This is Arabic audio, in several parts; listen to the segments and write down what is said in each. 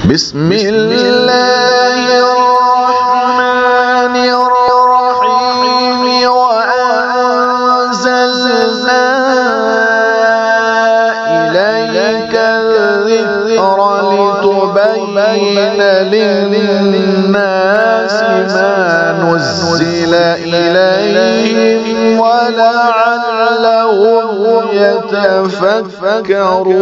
بسم الله الرحمن الرحيم وأنزلنا إليك الذكر لتبين للناس ما نزل إليهم ولعلهم يتفكرون.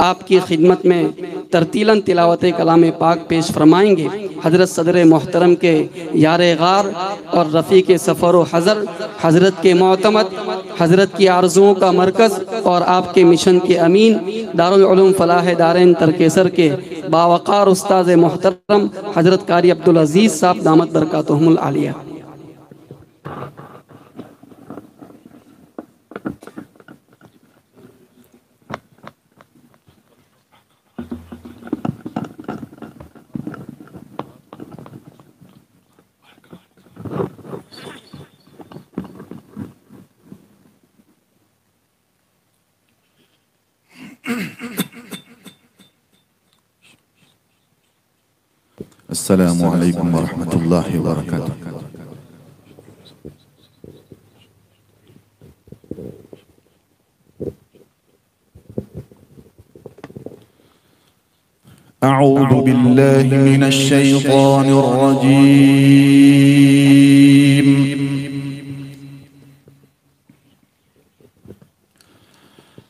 आपकी खिदमत में तरतीलन तिलावत कलाम पाक पेश फरमाएंगे हज़रत सदर मोहतरम के यार गार और रफ़ी के सफ़र व हज़र, हज़रत के मोतमद, हज़रत की आरज़ुओं का मरकज़ और आपके मिशन के अमीन दारुल उलूम फ़लाह दारैन तरकेसर के बावक़ार उस्ताद मोहतरम हज़रत कारी अब्दुल अज़ीज़ साहब दामत बरकातुहुमुल आलिया। السلام عليكم ورحمة الله وبركاته. أعوذ بالله من الشيطان الرجيم.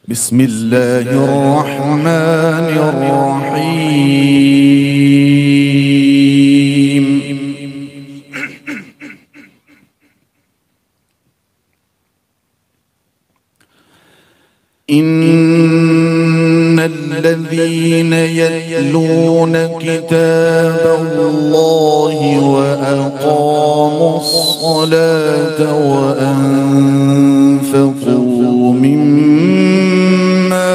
بسم الله الرحمن الرحيم. إن الذين يتلون كتاب الله وأقاموا الصلاة وأنفقوا مما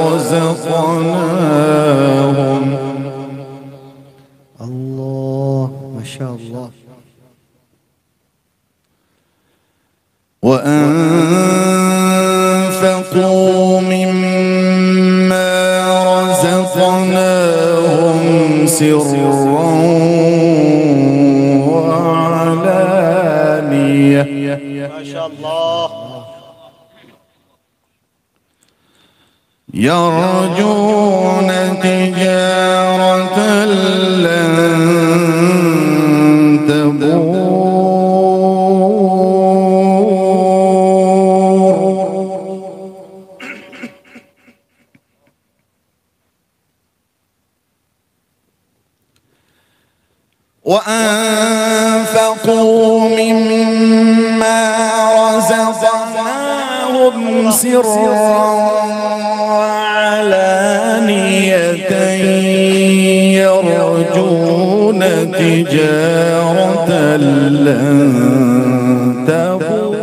رزقناهم. الله ما شاء الله. وأنفقوا مما رزقناهم سرا وعلانية. ما شاء الله. يرجون تجارة لن تبور. وأنفقوا مما رزقناهم سرا وعلانية يرجون تجارة لن تبور.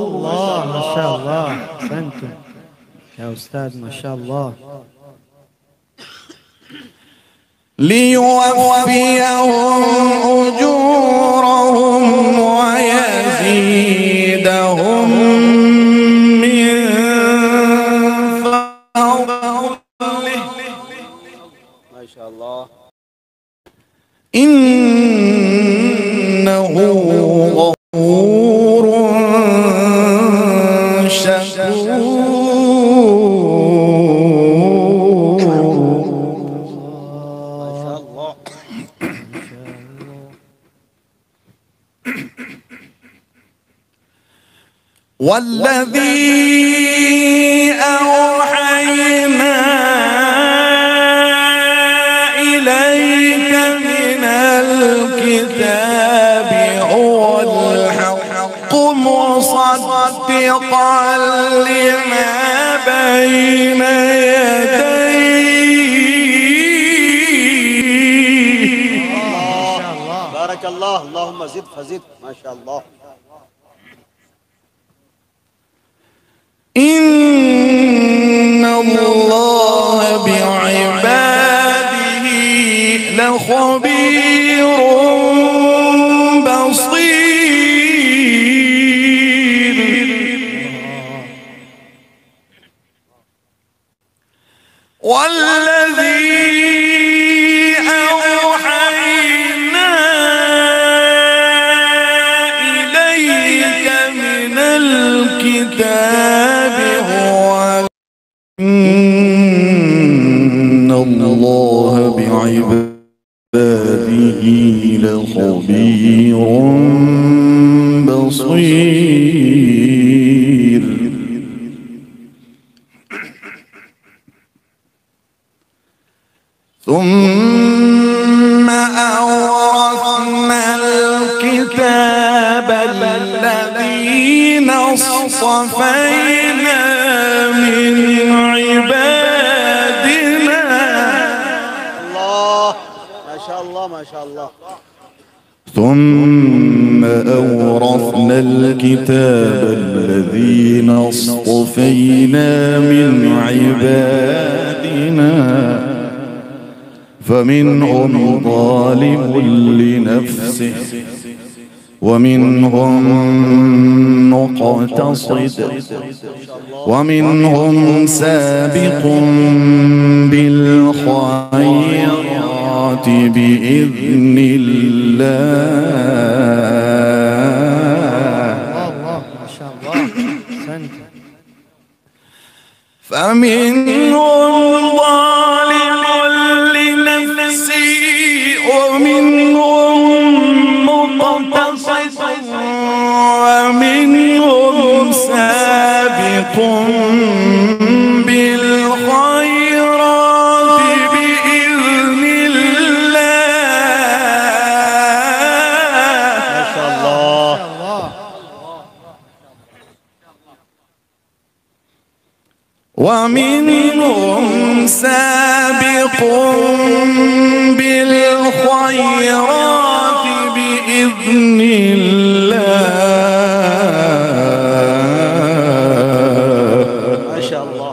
الله ما شاء الله. أحسنتم يا أستاذ ما شاء الله. ليوفيهم أجورهم ويزيدهم من فضله. ما شاء الله. إنه غفور شكور. والذي أوحينا إليك من الكتاب هو الحق مصدقا لما بين يديه. ما شاء الله. بارك الله. اللهم زد فزد. ما شاء الله. إن الله بعباده لخبير لخبير بصير. ثم أورثنا الكتاب الذين اصطفينا من عبادنا. الله ما شاء الله ما شاء الله. ثم أورثنا الكتاب الذين اصطفينا من عبادنا فمنهم ظالم لنفسه ومنهم مقتصد ومنهم سابق بالخيرات بإذن الله. ما شاء الله. أحسنت. فمنهم ظالم لنفسه ومنهم مقتصد ومنهم سابق بالخيرات بإذن الله. ما شاء الله. ومنهم سابق بالخيرات بإذن الله. ما شاء الله.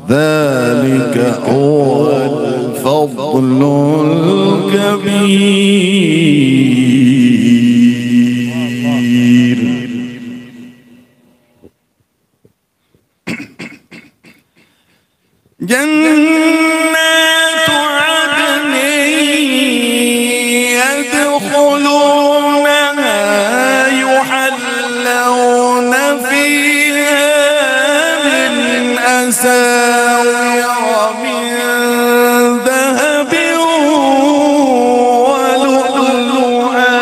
ذلك هو الفضل الكبير. جنات عدن يدخلونها يحلون فيها من أساور من ذهب ولؤلؤا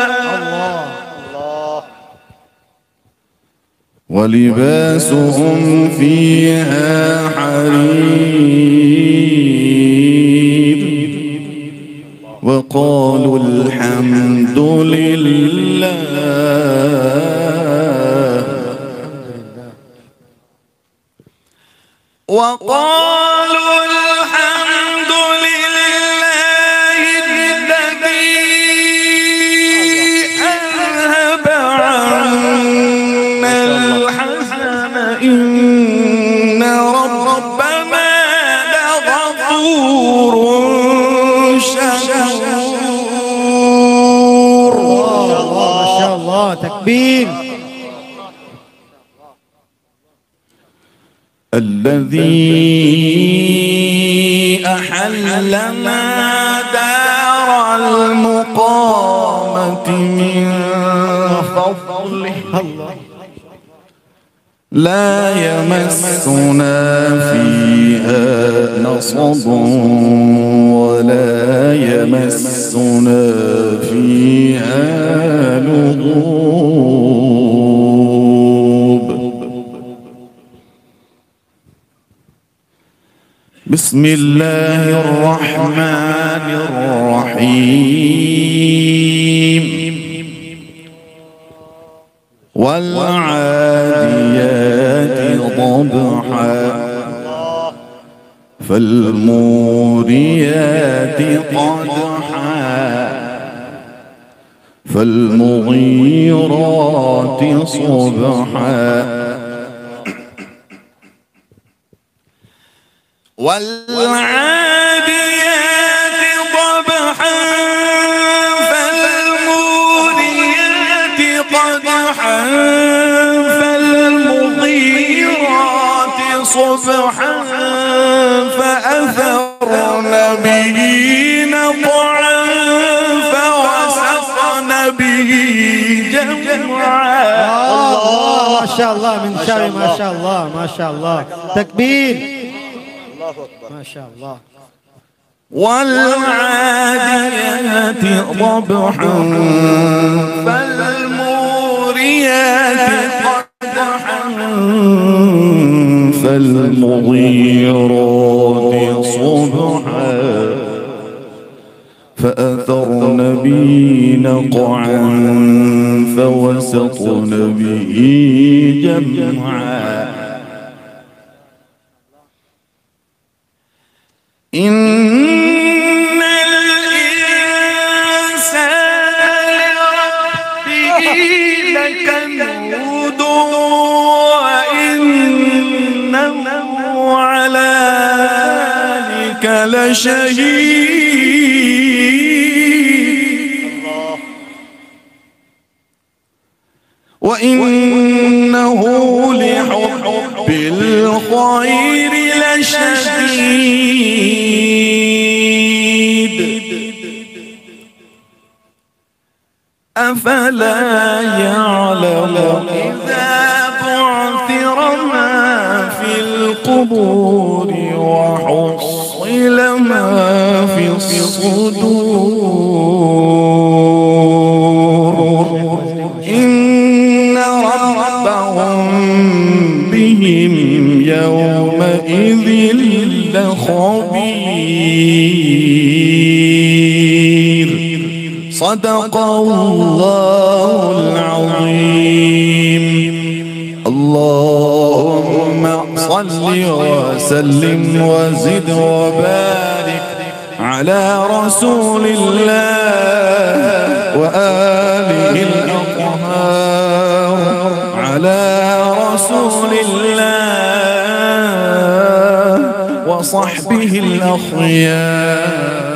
ولباسهم فيها حرير وقالوا الحمد لله. وقالوا الحمد لله الذي أذهب عنا الحزن إن ربنا لغفور شكور. ما شاء الله. تكبير. الذي أحلنا دار المقامة من فضله لا يمسنا فيها نصب ولا يمسنا فيها لغوب. بسم الله الرحمن الرحيم. والعاديات ضبحا فالموريات قدحا فالمغيرات صبحا والعاديات ضبحا فالموريات قدحا فالمغيرات صبحا فأثرن به نقعا فوسطن به جمعا. ما شاء الله. من شاء ما شاء الله. ما شاء الله. تكبير. الله أكبر. ما شاء الله. والعاديات ضبحا فالموريات قدحا فالمغيرات صبحا فأثرن به نقعا فوسطن به جمعا إن الإنسان لربه لكنود وإنه على ذلك لشهيد وإنه لحب الخير لشديد أفلا يعلم إذا بعثر ما في القبور وحصل ما في الصدور إن ربهم بهم يومئذ لخبير صدق الله العظيم اللهم صل وسلم وزد وبارك على رسول الله وآله الأطهار على رسول الله وصحبه الأخيار